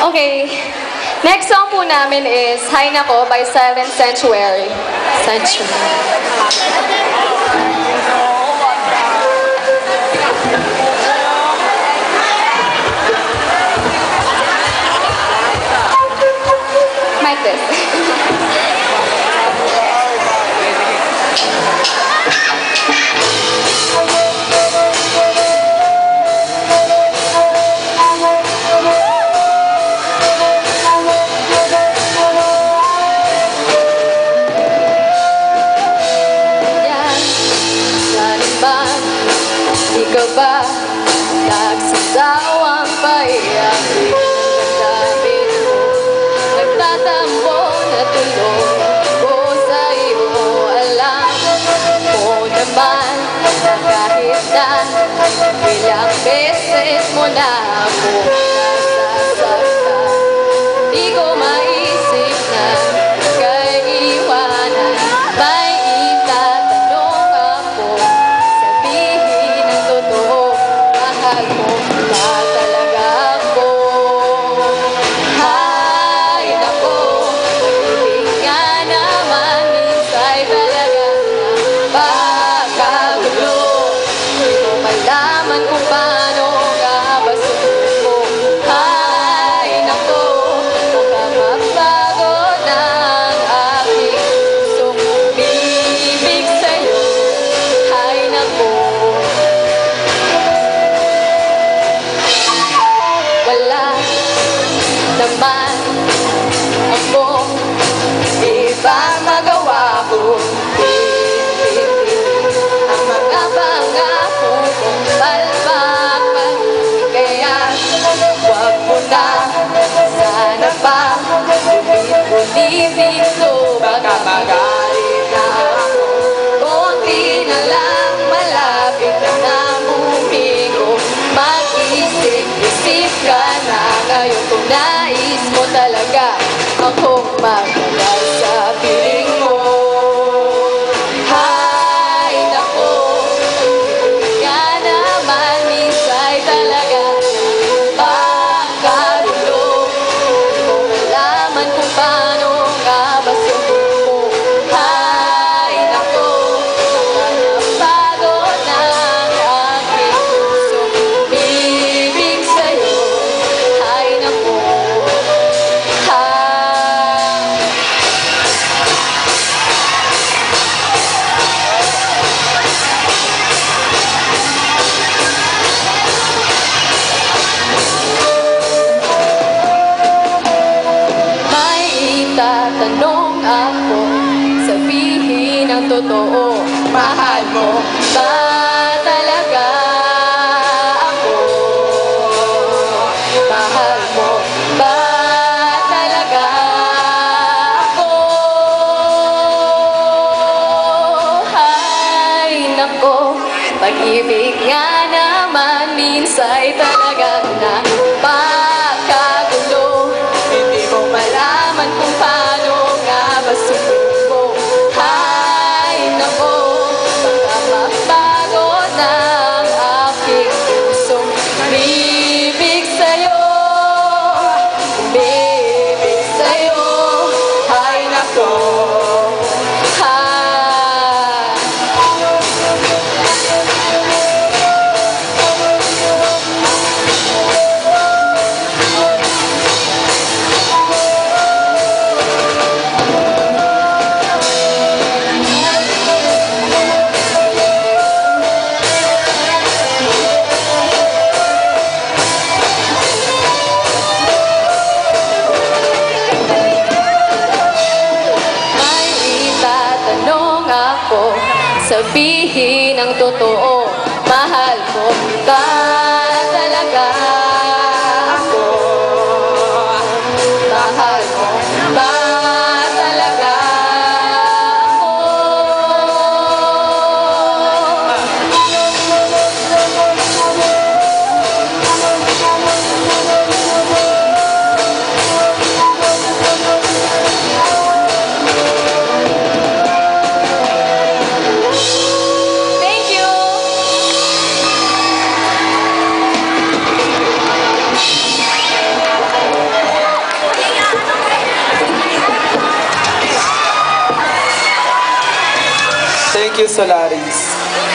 Okay. Next song po namin is Hay Nako by Silent Sanctuary. Mic this. Ikaw ba nagsasawang paiyakin ang damit mo? Nagtatampo na tulong ko sa iyo. Alam mo naman na kahit na ilang beses mo na ako nasasaktan, di ko maisip na kaiiwanan. May itatanong ako, sabihin ang totoo, mahal mo ba talaga ako? Hay nako, pag-ibig nga naman minsay talaga napakagulo. Di mo malaman kung paano nga ba suko. Hay nako, baka mabago ng aking pusong umibig sa'yo. Hay nako, wala naman akong ibang magawa kundi ang mga pangako kong palpakan. Kaya huwag mo na sana pa ulit-ulitin to, baka magalit na ako. Konti na lang, malapit na namumigo. Mag-isip-isip ka na ngayon kung nais mo talaga akong magtagal sa piling mo. Hay nako, ka naman minsay talaga napakagulo. Di mo malaman kung paano nga ba sumuko. Hay nako, baka napagod ng aking pusong umibig sa'yo. Hay nako, may itatanong ako, sabihin ang totoo, mahal mo ba talaga ako? Mahal mo ba talaga ako? Hay nako, pag-ibig nga naman minsay talaga napakagulo. Hindi mo malaman kung paano nga ba sumuko. Hay nako, baka mabago ng aking pusong umibig sa'yo. Umibig sa'yo. Hay nako, may itatanong ako, sabihin ang totoo, mahal mo ba talaga ako? Mahal mo ba talaga ako? Thank you! Thank you, Solaris.